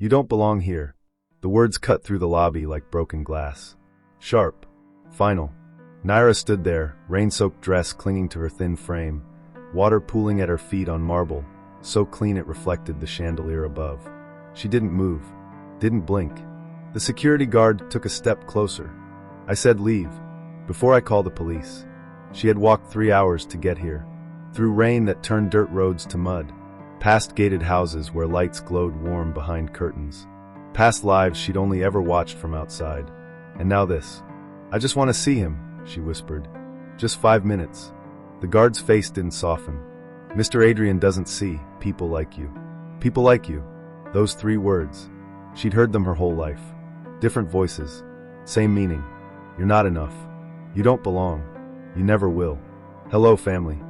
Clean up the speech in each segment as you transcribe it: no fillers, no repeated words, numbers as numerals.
You don't belong here. The words cut through the lobby like broken glass. Sharp. Final. Naira stood there, rain-soaked dress clinging to her thin frame, water pooling at her feet on marble, so clean it reflected the chandelier above. She didn't move, didn't blink. The security guard took a step closer. I said leave, before I call the police. She had walked 3 hours to get here, through rain that turned dirt roads to mud, past gated houses where lights glowed warm behind curtains, past lives she'd only ever watched from outside. And now this. I just want to see him, she whispered. Just 5 minutes. The guard's face didn't soften. Mr. Adrian doesn't see people like you. People like you. Those 3 words. She'd heard them her whole life. Different voices. Same meaning. You're not enough. You don't belong. You never will. Hello, family.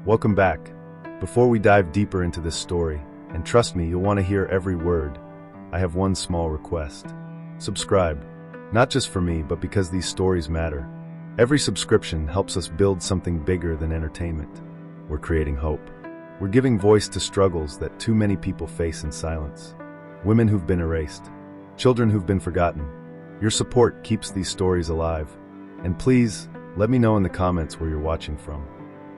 Welcome back. Before we dive deeper into this story, and trust me, you'll want to hear every word, I have one small request. Subscribe. Not just for me, but because these stories matter. Every subscription helps us build something bigger than entertainment. We're creating hope. We're giving voice to struggles that too many people face in silence. Women who've been erased. Children who've been forgotten. Your support keeps these stories alive. And please, let me know in the comments where you're watching from.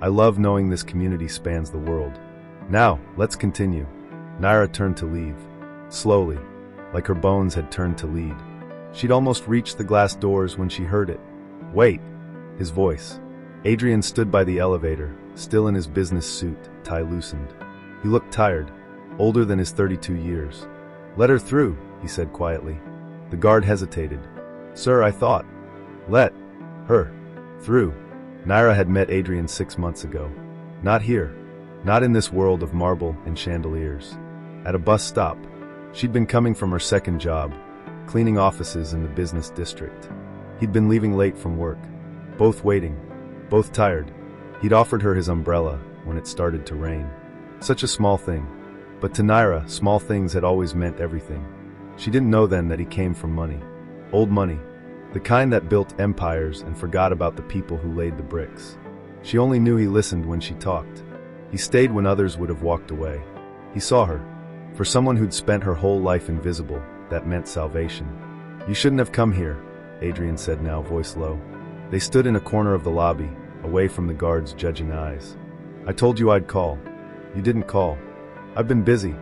I love knowing this community spans the world. Now, let's continue. Naira turned to leave. Slowly, like her bones had turned to lead. She'd almost reached the glass doors when she heard it. Wait! His voice. Adrian stood by the elevator, still in his business suit, tie loosened. He looked tired, older than his 32 years. Let her through, he said quietly. The guard hesitated. Sir, I thought. Let her through. Naira had met Adrian 6 months ago. Not here. Not in this world of marble and chandeliers. At a bus stop. She'd been coming from her second job, cleaning offices in the business district. He'd been leaving late from work. Both waiting. Both tired. He'd offered her his umbrella when it started to rain. Such a small thing. But to Naira, small things had always meant everything. She didn't know then that he came from money. Old money. The kind that built empires and forgot about the people who laid the bricks. She only knew he listened when she talked. He stayed when others would have walked away. He saw her. For someone who'd spent her whole life invisible, that meant salvation. You shouldn't have come here, Adrian said now, voice low. They stood in a corner of the lobby, away from the guard's judging eyes. I told you I'd call. You didn't call. I've been busy.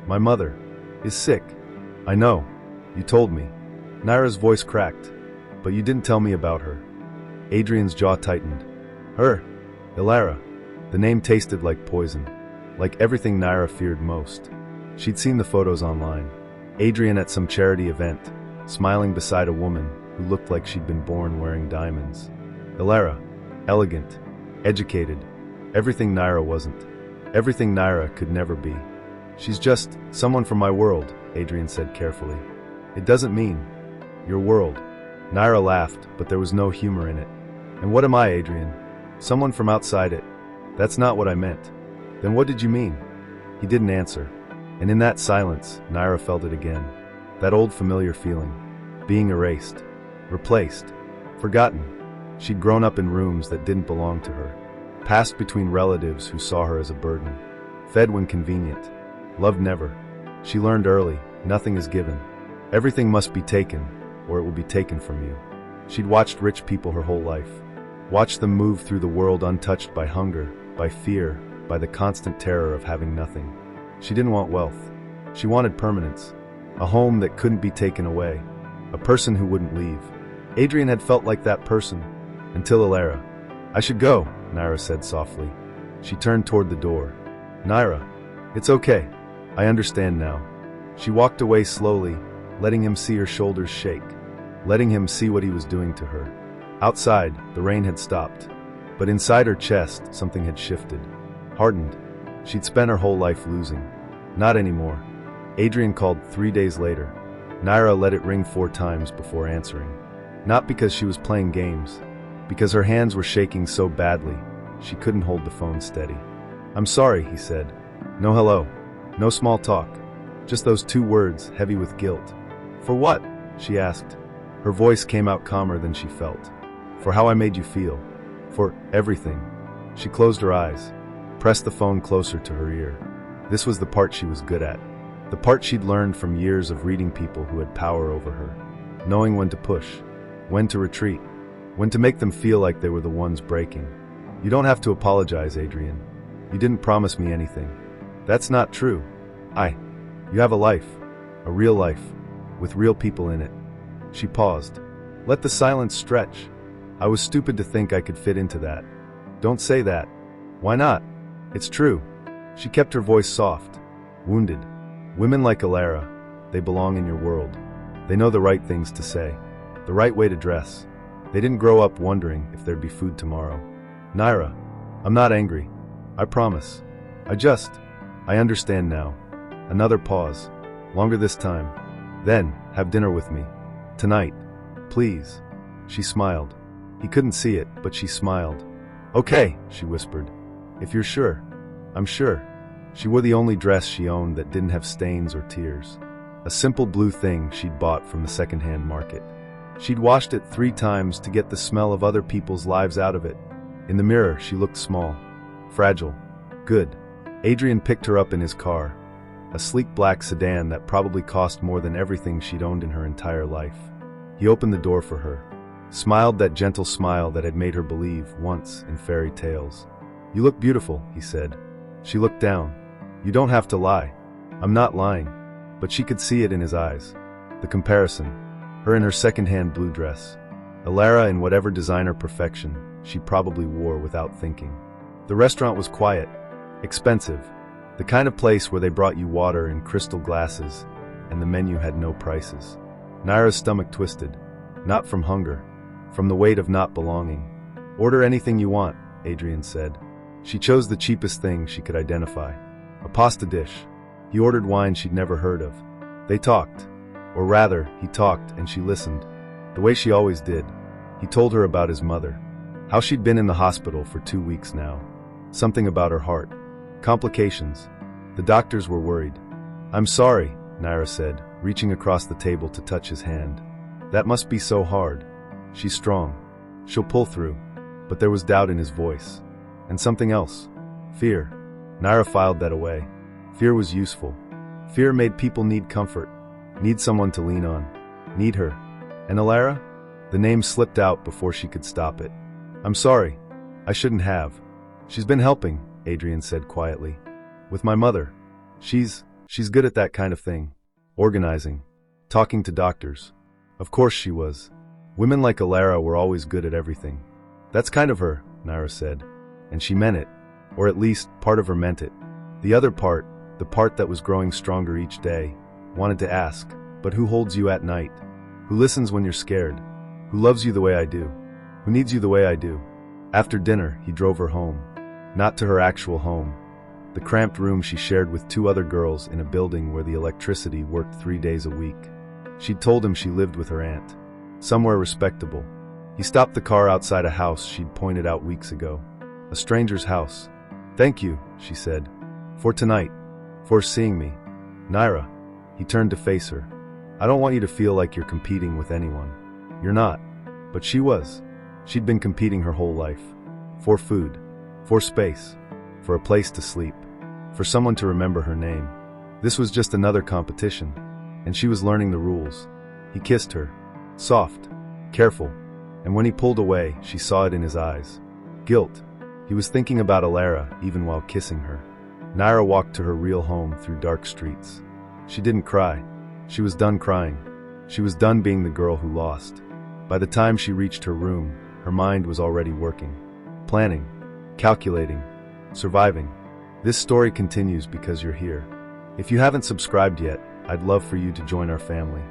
My mother is sick. I know. You told me. Naira's voice cracked. But you didn't tell me about her. Adrian's jaw tightened. Her. Ilara. The name tasted like poison. Like everything Naira feared most. She'd seen the photos online. Adrian at some charity event, smiling beside a woman who looked like she'd been born wearing diamonds. Ilara. Elegant. Educated. Everything Naira wasn't. Everything Naira could never be. She's just someone from my world, Adrian said carefully. It doesn't mean your world. Naira laughed, but there was no humor in it. And what am I, Adrian? Someone from outside it. That's not what I meant. Then what did you mean? He didn't answer. And in that silence, Naira felt it again. That old familiar feeling. Being erased. Replaced. Forgotten. She'd grown up in rooms that didn't belong to her. Passed between relatives who saw her as a burden. Fed when convenient. Loved never. She learned early, nothing is given. Everything must be taken, or it will be taken from you. She'd watched rich people her whole life. Watched them move through the world untouched by hunger, by fear, by the constant terror of having nothing. She didn't want wealth. She wanted permanence. A home that couldn't be taken away. A person who wouldn't leave. Adrian had felt like that person. Until Ilara. I should go, Naira said softly. She turned toward the door. Naira. It's okay. I understand now. She walked away slowly, letting him see her shoulders shake. Letting him see what he was doing to her. Outside, the rain had stopped. But inside her chest, something had shifted. Hardened. She'd spent her whole life losing. Not anymore. Adrian called 3 days later. Naira let it ring 4 times before answering. Not because she was playing games. Because her hands were shaking so badly, she couldn't hold the phone steady. I'm sorry, he said. No hello. No small talk. Just those 2 words, heavy with guilt. For what? She asked. Her voice came out calmer than she felt. For how I made you feel. For everything. She closed her eyes. Pressed the phone closer to her ear. This was the part she was good at. The part she'd learned from years of reading people who had power over her. Knowing when to push, when to retreat, when to make them feel like they were the ones breaking. You don't have to apologize, Adrian. You didn't promise me anything. That's not true. You have a life. A real life. With real people in it. She paused. Let the silence stretch. I was stupid to think I could fit into that. Don't say that. Why not? It's true. She kept her voice soft. Wounded. Women like Alara, they belong in your world. They know the right things to say. The right way to dress. They didn't grow up wondering if there'd be food tomorrow. Naira, I'm not angry. I promise. I understand now. Another pause. Longer this time. Then, have dinner with me. Tonight. Please. She smiled. He couldn't see it, but she smiled. Okay, she whispered. If you're sure. I'm sure. She wore the only dress she owned that didn't have stains or tears. A simple blue thing she'd bought from the second-hand market. She'd washed it 3 times to get the smell of other people's lives out of it. In the mirror, she looked small. Fragile. Good. Adrian picked her up in his car. A sleek black sedan that probably cost more than everything she'd owned in her entire life. He opened the door for her. Smiled that gentle smile that had made her believe, once, in fairy tales. You look beautiful, he said. She looked down. You don't have to lie. I'm not lying. But she could see it in his eyes. The comparison. Her in her second-hand blue dress. Alara in whatever designer perfection she probably wore without thinking. The restaurant was quiet. Expensive. The kind of place where they brought you water in crystal glasses, and the menu had no prices. Naira's stomach twisted. Not from hunger. From the weight of not belonging. Order anything you want, Adrian said. She chose the cheapest thing she could identify. A pasta dish. He ordered wine she'd never heard of. They talked. Or rather, he talked and she listened. The way she always did. He told her about his mother. How she'd been in the hospital for 2 weeks now. Something about her heart. Complications. The doctors were worried. I'm sorry, Naira said, reaching across the table to touch his hand. That must be so hard. She's strong. She'll pull through. But there was doubt in his voice. And something else. Fear. Naira filed that away. Fear was useful. Fear made people need comfort. Need someone to lean on. Need her. And Alara? The name slipped out before she could stop it. I'm sorry. I shouldn't have. She's been helping, Adrian said quietly. With my mother. She's good at that kind of thing. Organizing. Talking to doctors. Of course she was. Women like Alara were always good at everything. That's kind of her, Naira said. And she meant it. Or at least, part of her meant it. The other part, the part that was growing stronger each day, wanted to ask, but who holds you at night? Who listens when you're scared? Who loves you the way I do? Who needs you the way I do? After dinner, he drove her home. Not to her actual home. The cramped room she shared with 2 other girls in a building where the electricity worked 3 days a week. She'd told him she lived with her aunt. Somewhere respectable. He stopped the car outside a house she'd pointed out weeks ago. A stranger's house. Thank you, she said. For tonight. For seeing me. Naira. He turned to face her. I don't want you to feel like you're competing with anyone. You're not. But she was. She'd been competing her whole life. For food. For space. For a place to sleep. For someone to remember her name. This was just another competition. And she was learning the rules. He kissed her. Soft. Careful. And when he pulled away, she saw it in his eyes. Guilt. He was thinking about Alara even while kissing her. Naira walked to her real home through dark streets. She didn't cry. She was done crying. She was done being the girl who lost. By the time she reached her room, her mind was already working. Planning. Calculating. Surviving. This story continues because you're here. If you haven't subscribed yet, I'd love for you to join our family.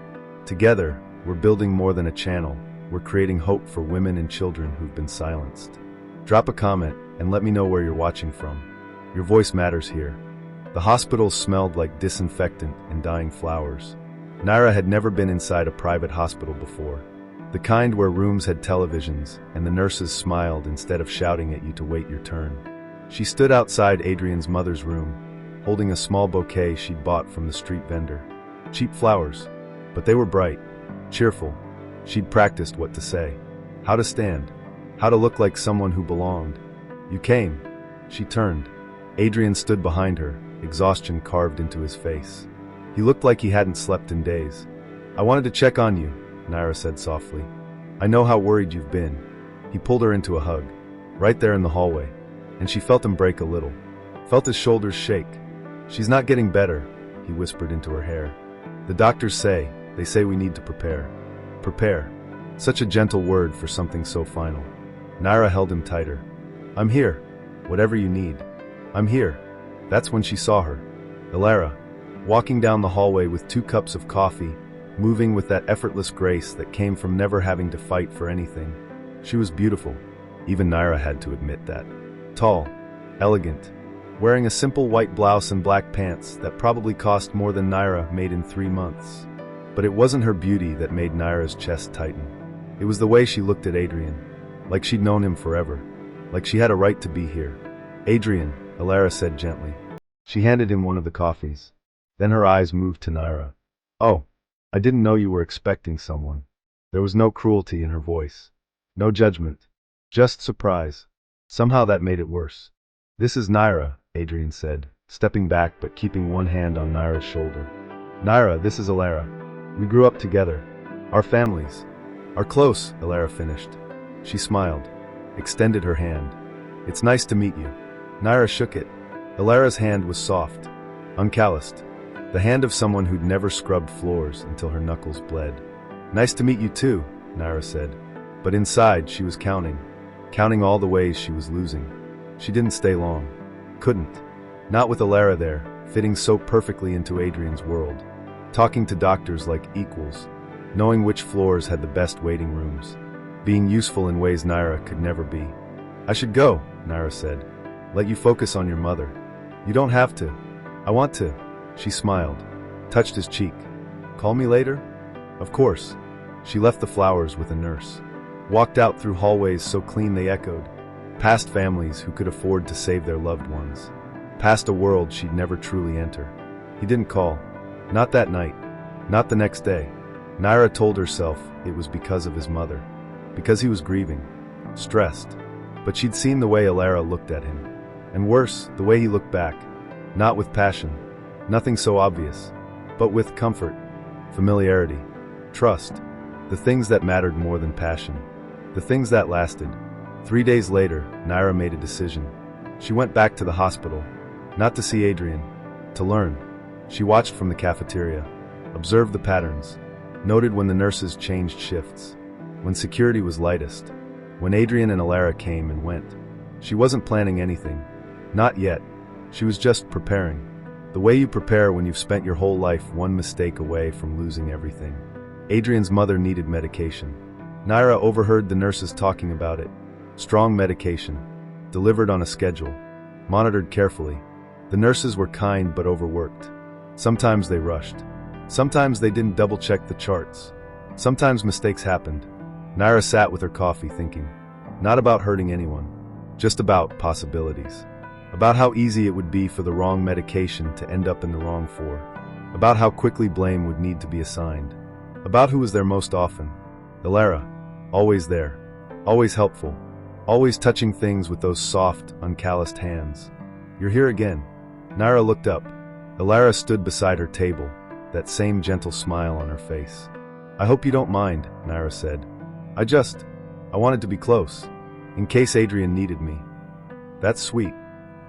Together, we're building more than a channel. We're creating hope for women and children who've been silenced. Drop a comment and let me know where you're watching from. Your voice matters here. The hospital smelled like disinfectant and dying flowers. Naira had never been inside a private hospital before. The kind where rooms had televisions and the nurses smiled instead of shouting at you to wait your turn. She stood outside Adrian's mother's room, holding a small bouquet she'd bought from the street vendor. Cheap flowers, but they were bright, cheerful. She'd practiced what to say, how to stand, how to look like someone who belonged. You came. She turned. Adrian stood behind her, exhaustion carved into his face. He looked like he hadn't slept in days. "I wanted to check on you," Naira said softly. "I know how worried you've been." He pulled her into a hug, right there in the hallway, and she felt him break a little, felt his shoulders shake. "She's not getting better," he whispered into her hair. "The doctors say, they say we need to prepare." Prepare. Such a gentle word for something so final. Naira held him tighter. "I'm here. Whatever you need. I'm here." That's when she saw her. Ilara, walking down the hallway with 2 cups of coffee, moving with that effortless grace that came from never having to fight for anything. She was beautiful. Even Naira had to admit that. Tall, elegant, wearing a simple white blouse and black pants that probably cost more than Naira made in 3 months. But it wasn't her beauty that made Naira's chest tighten. It was the way she looked at Adrian, like she'd known him forever, like she had a right to be here. "Adrian," Ilara said gently. She handed him one of the coffees. Then her eyes moved to Naira. "Oh, I didn't know you were expecting someone." There was no cruelty in her voice, no judgment, just surprise. Somehow that made it worse. "This is Naira," Adrian said, stepping back but keeping one hand on Naira's shoulder. "Naira, this is Ilara. We grew up together. Our families are close," Ilara finished. She smiled, extended her hand. "It's nice to meet you." Naira shook it. Ilara's hand was soft, uncalloused, the hand of someone who'd never scrubbed floors until her knuckles bled. "Nice to meet you too," Naira said. But inside she was counting all the ways she was losing. She didn't stay long. Couldn't. Not with Ilara there, fitting so perfectly into Adrian's world. Talking to doctors like equals, knowing which floors had the best waiting rooms, being useful in ways Naira could never be. "I should go," Naira said. "Let you focus on your mother." "You don't have to." "I want to." She smiled, touched his cheek. "Call me later?" "Of course." She left the flowers with a nurse, walked out through hallways so clean they echoed, past families who could afford to save their loved ones, past a world she'd never truly enter. He didn't call. Not that night. Not the next day. Naira told herself it was because of his mother, because he was grieving, stressed. But she'd seen the way Ilara looked at him, and worse, the way he looked back. Not with passion, nothing so obvious, but with comfort, familiarity, trust, the things that mattered more than passion, the things that lasted. 3 days later, Naira made a decision. She went back to the hospital, not to see Adrian, to learn. She watched from the cafeteria, observed the patterns, noted when the nurses changed shifts, when security was lightest, when Adrian and Ilara came and went. She wasn't planning anything. Not yet. She was just preparing. The way you prepare when you've spent your whole life one mistake away from losing everything. Adrian's mother needed medication. Naira overheard the nurses talking about it. Strong medication, delivered on a schedule, monitored carefully. The nurses were kind but overworked. Sometimes they rushed. Sometimes they didn't double-check the charts. Sometimes mistakes happened. Naira sat with her coffee thinking, not about hurting anyone, just about possibilities. About how easy it would be for the wrong medication to end up in the wrong floor. About how quickly blame would need to be assigned. About who was there most often. Ilara, always there, always helpful, always touching things with those soft, uncalloused hands. "You're here again." Naira looked up. Ilara stood beside her table, that same gentle smile on her face. "I hope you don't mind," Naira said. I wanted to be close, in case Adrian needed me." "That's sweet."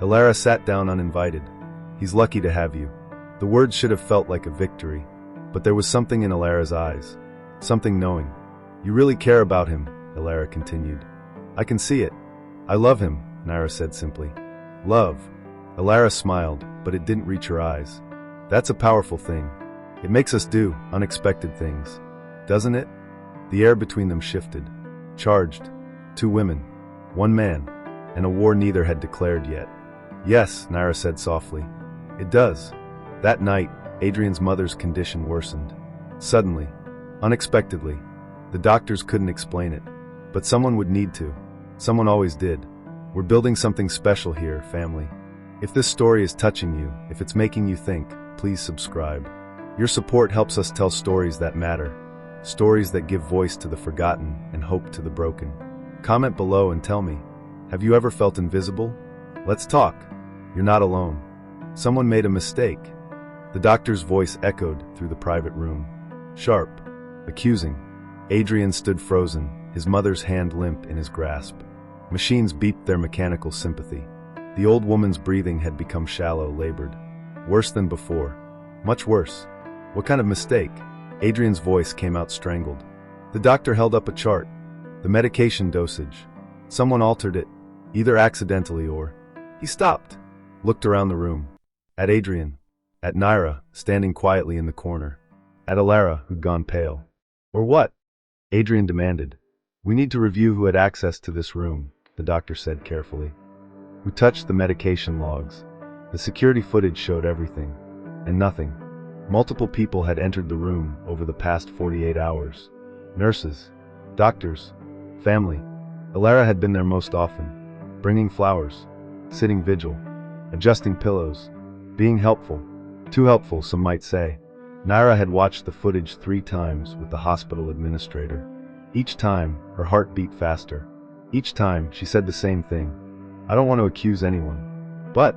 Ilara sat down uninvited. "He's lucky to have you." The words should have felt like a victory, but there was something in Ilara's eyes, something knowing. "You really care about him," Ilara continued. "I can see it." "I love him," Naira said simply. "Love." Ilara smiled, but it didn't reach her eyes. "That's a powerful thing. It makes us do unexpected things, doesn't it?" The air between them shifted, charged. 2 women, 1 man, and a war neither had declared yet. "Yes," Naira said softly. "It does." That night, Adrian's mother's condition worsened. Suddenly, unexpectedly. The doctors couldn't explain it, but someone would need to. Someone always did. We're building something special here, family. If this story is touching you, if it's making you think, please subscribe. Your support helps us tell stories that matter, stories that give voice to the forgotten and hope to the broken. Comment below and tell me, have you ever felt invisible? Let's talk. You're not alone. Someone made a mistake. The doctor's voice echoed through the private room. Sharp. Accusing. Adrian stood frozen, his mother's hand limp in his grasp. Machines beeped their mechanical sympathy. The old woman's breathing had become shallow, labored. Worse than before. Much worse. What kind of mistake? Adrian's voice came out strangled. The doctor held up a chart. The medication dosage. Someone altered it, either accidentally or... He stopped, looked around the room. At Adrian. At Naira, standing quietly in the corner. At Alara, who'd gone pale. Or what? Adrian demanded. We need to review who had access to this room, the doctor said carefully. Who touched the medication logs. The security footage showed everything. And nothing. Multiple people had entered the room over the past 48 hours. Nurses. Doctors. Family. Alara had been there most often. Bringing flowers. Sitting vigil. Adjusting pillows. Being helpful. Too helpful, some might say. Naira had watched the footage 3 times with the hospital administrator. Each time, her heart beat faster. Each time, she said the same thing. I don't want to accuse anyone. But,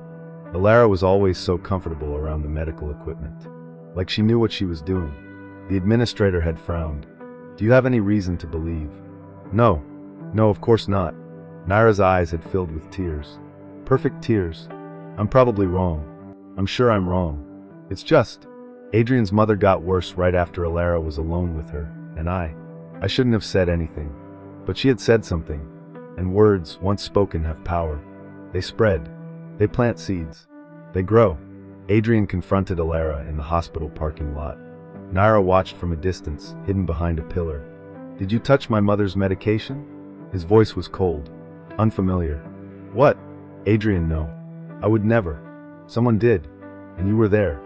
Alara was always so comfortable around the medical equipment. Like she knew what she was doing. The administrator had frowned. Do you have any reason to believe? No. No, of course not. Naira's eyes had filled with tears. Perfect tears. I'm probably wrong. I'm sure I'm wrong. It's just... Adrian's mother got worse right after Alara was alone with her, and I shouldn't have said anything. But she had said something. And words, once spoken, have power. They spread. They plant seeds. They grow. Adrian confronted Alara in the hospital parking lot. Naira watched from a distance, hidden behind a pillar. Did you touch my mother's medication? His voice was cold. Unfamiliar. What? Adrian, no. I would never. Someone did. And you were there.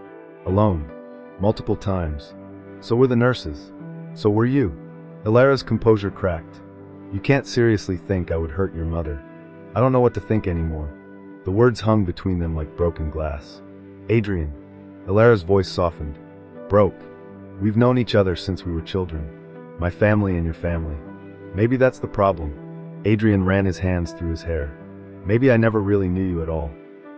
Alone. Multiple times. So were the nurses. So were you. Alara's composure cracked. You can't seriously think I would hurt your mother. I don't know what to think anymore. The words hung between them like broken glass. Adrian. Alara's voice softened. Broke. We've known each other since we were children. My family and your family. Maybe that's the problem. Adrian ran his hands through his hair. Maybe I never really knew you at all.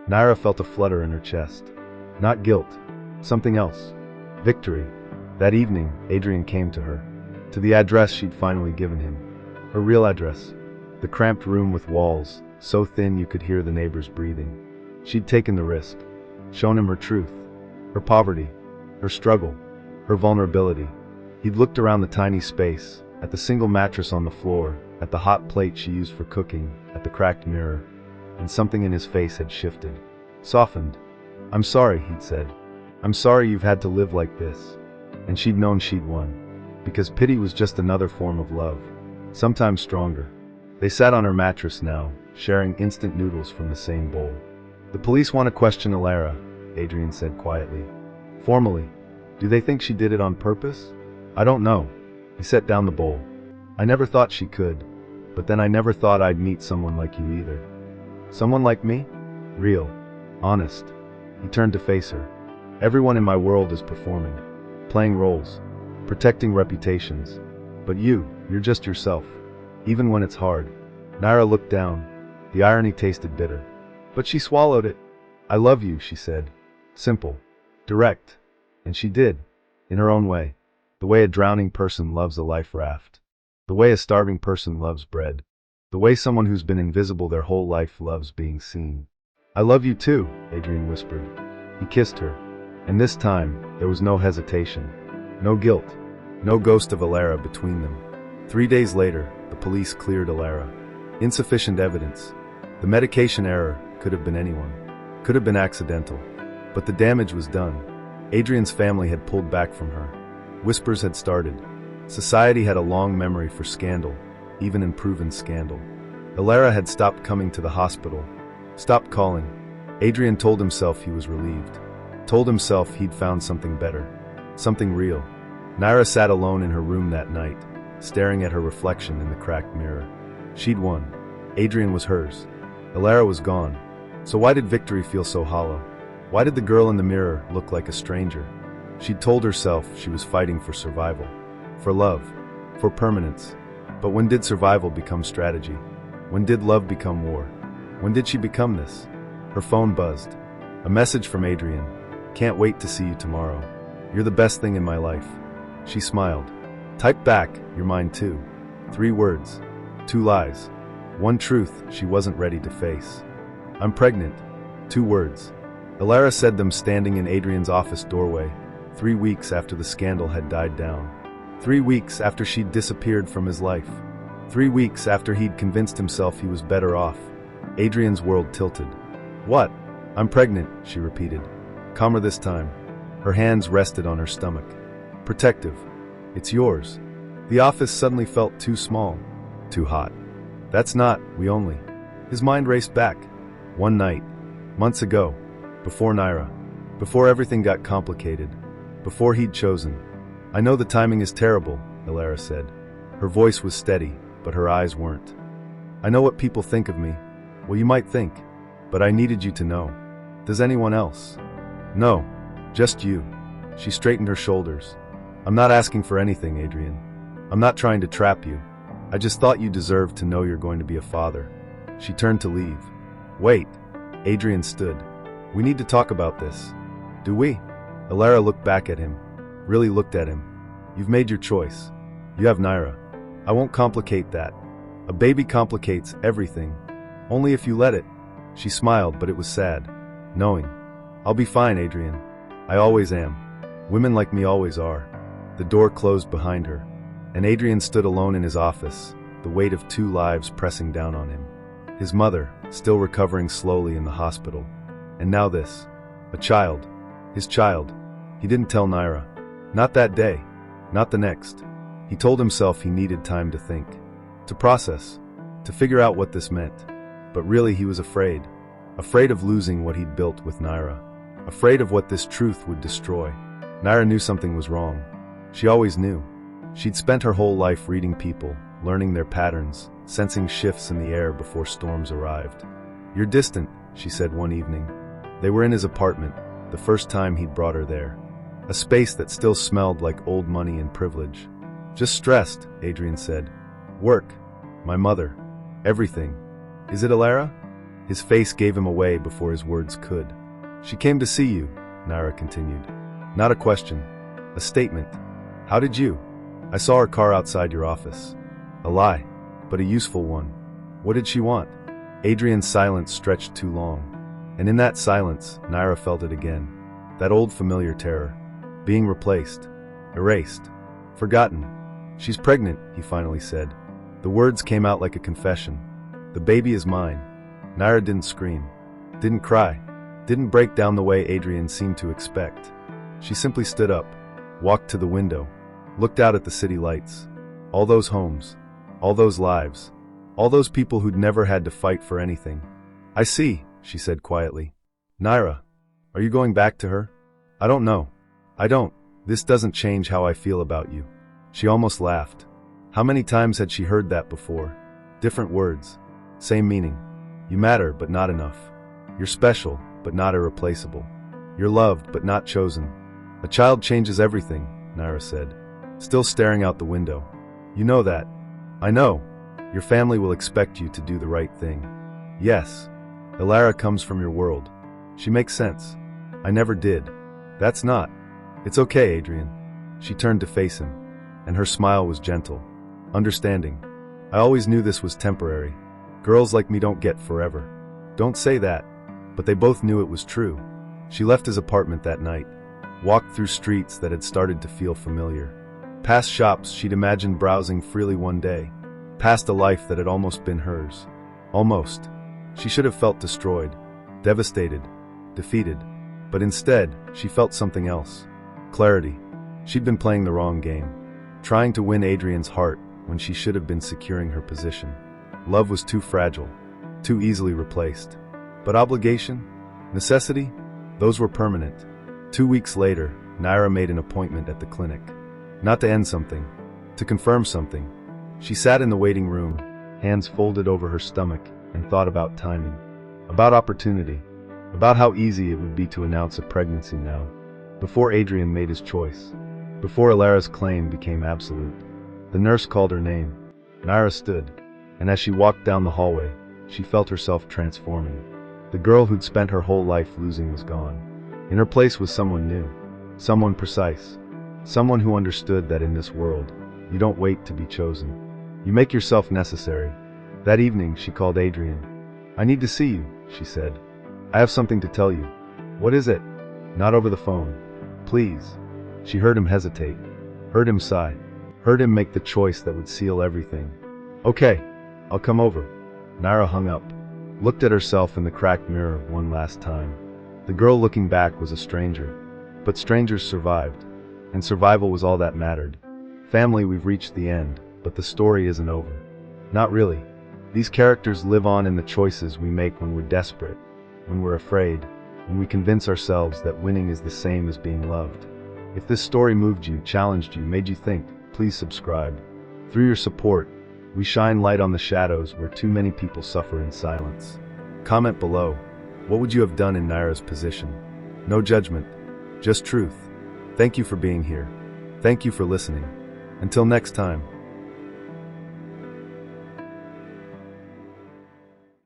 Naira felt a flutter in her chest. Not guilt. Something else. Victory. That evening, Adrian came to her. To the address she'd finally given him. Her real address. The cramped room with walls, so thin you could hear the neighbors breathing. She'd taken the risk. Shown him her truth. Her poverty. Her struggle. Her vulnerability. He'd looked around the tiny space, at the single mattress on the floor, at the hot plate she used for cooking, at the cracked mirror. And something in his face had shifted. Softened. I'm sorry, he'd said. I'm sorry you've had to live like this. And she'd known she'd won. Because pity was just another form of love. Sometimes stronger. They sat on her mattress now, sharing instant noodles from the same bowl. The police want to question Alara, Adrian said quietly. Formally. Do they think she did it on purpose? I don't know. He set down the bowl. I never thought she could. But then I never thought I'd meet someone like you either. Someone like me? Real. Honest. He turned to face her. Everyone in my world is performing. Playing roles. Protecting reputations. But you're just yourself. Even when it's hard. Naira looked down. The irony tasted bitter. But she swallowed it. I love you, she said. Simple. Direct. And she did. In her own way. The way a drowning person loves a life raft. The way a starving person loves bread. The way someone who's been invisible their whole life loves being seen. I love you too, Adrian whispered. He kissed her. And this time, there was no hesitation. No guilt. No ghost of Alara between them. 3 days later, the police cleared Alara. Insufficient evidence. The medication error could have been anyone. Could have been accidental. But the damage was done. Adrian's family had pulled back from her. Whispers had started. Society had a long memory for scandal, even unproven scandal. Alara had stopped coming to the hospital. Stopped calling. Adrian told himself he was relieved. Told himself he'd found something better. Something real. Naira sat alone in her room that night, staring at her reflection in the cracked mirror. She'd won. Adrian was hers. Alara was gone. So why did victory feel so hollow? Why did the girl in the mirror look like a stranger? She'd told herself she was fighting for survival. For love. For permanence. But when did survival become strategy? When did love become war? When did she become this? Her phone buzzed. A message from Adrian. Can't wait to see you tomorrow. You're the best thing in my life. She smiled. Type back, you're mine too. 3 words. 2 lies. 1 truth she wasn't ready to face. I'm pregnant. 2 words. Alara said them standing in Adrian's office doorway, 3 weeks after the scandal had died down. 3 weeks after she'd disappeared from his life. 3 weeks after he'd convinced himself he was better off. Adrian's world tilted. What? I'm pregnant, she repeated. Calmer this time. Her hands rested on her stomach. Protective. It's yours. The office suddenly felt too small. Too hot. That's not, we only. His mind raced back. One night. Months ago. Before Naira. Before everything got complicated. Before he'd chosen. I know the timing is terrible, Alara said. Her voice was steady, but her eyes weren't. I know what people think of me. Well, you might think. But I needed you to know. Does anyone else? No. Just you. She straightened her shoulders. I'm not asking for anything, Adrian. I'm not trying to trap you. I just thought you deserved to know you're going to be a father. She turned to leave. Wait. Adrian stood. We need to talk about this. Do we? Alara looked back at him. Really looked at him. You've made your choice. You have Naira. I won't complicate that. A baby complicates everything. Only if you let it. She smiled, but it was sad. Knowing. I'll be fine, Adrian. I always am. Women like me always are. The door closed behind her, and Adrian stood alone in his office, the weight of 2 lives pressing down on him. His mother, still recovering slowly in the hospital. And now this. A child. His child. He didn't tell Naira. Not that day. Not the next. He told himself he needed time to think. To process. To figure out what this meant. But really he was afraid. Afraid of losing what he'd built with Naira. Afraid of what this truth would destroy. Naira knew something was wrong. She always knew. She'd spent her whole life reading people, learning their patterns, sensing shifts in the air before storms arrived. You're distant, she said one evening. They were in his apartment, the first time he'd brought her there. A space that still smelled like old money and privilege. Just stressed, Adrian said. Work. My mother. Everything. Is it Alara? His face gave him away before his words could. She came to see you, Naira continued. Not a question. A statement. How did you? I saw her car outside your office. A lie, but a useful one. What did she want? Adrian's silence stretched too long. And in that silence, Naira felt it again. That old familiar terror. Being replaced. Erased. Forgotten. She's pregnant, he finally said. The words came out like a confession. The baby is mine. Naira didn't scream. Didn't cry. Didn't break down the way Adrian seemed to expect. She simply stood up, walked to the window, looked out at the city lights. All those homes. All those lives. All those people who'd never had to fight for anything. I see, she said quietly. Naira, are you going back to her? I don't know. I don't. This doesn't change how I feel about you. She almost laughed. How many times had she heard that before? Different words. Same meaning. You matter, but not enough. You're special, but not irreplaceable. You're loved, but not chosen. A child changes everything, Naira said, still staring out the window. You know that. I know. Your family will expect you to do the right thing. Yes. Alara comes from your world. She makes sense. I never did. That's not. It's okay, Adrian. She turned to face him, and her smile was gentle, understanding. I always knew this was temporary. Girls like me don't get forever. Don't say that. But they both knew it was true. She left his apartment that night, walked through streets that had started to feel familiar, past shops she'd imagined browsing freely one day, past a life that had almost been hers. Almost. She should have felt destroyed, devastated, defeated. But instead, she felt something else. Clarity. She'd been playing the wrong game, trying to win Adrian's heart when she should have been securing her position. Love was too fragile, too easily replaced. But obligation? Necessity? Those were permanent. 2 weeks later, Naira made an appointment at the clinic. Not to end something, to confirm something. She sat in the waiting room, hands folded over her stomach, and thought about timing, about opportunity, about how easy it would be to announce a pregnancy now, before Adrian made his choice, before Alara's claim became absolute. The nurse called her name. Naira stood, and as she walked down the hallway, she felt herself transforming. The girl who'd spent her whole life losing was gone. In her place was someone new, someone precise, someone who understood that in this world, you don't wait to be chosen. You make yourself necessary. That evening, she called Adrian. "I need to see you," she said. "I have something to tell you." "What is it?" "Not over the phone. Please." She heard him hesitate, heard him sigh, heard him make the choice that would seal everything. "Okay, I'll come over." Naira hung up, looked at herself in the cracked mirror one last time. The girl looking back was a stranger, but strangers survived, and survival was all that mattered. Family, we've reached the end, but the story isn't over. Not really. These characters live on in the choices we make when we're desperate, when we're afraid, when we convince ourselves that winning is the same as being loved. If this story moved you, challenged you, made you think, please subscribe. Through your support, we shine light on the shadows where too many people suffer in silence. Comment below. What would you have done in Naira's position? No judgment, just truth. Thank you for being here. Thank you for listening. Until next time.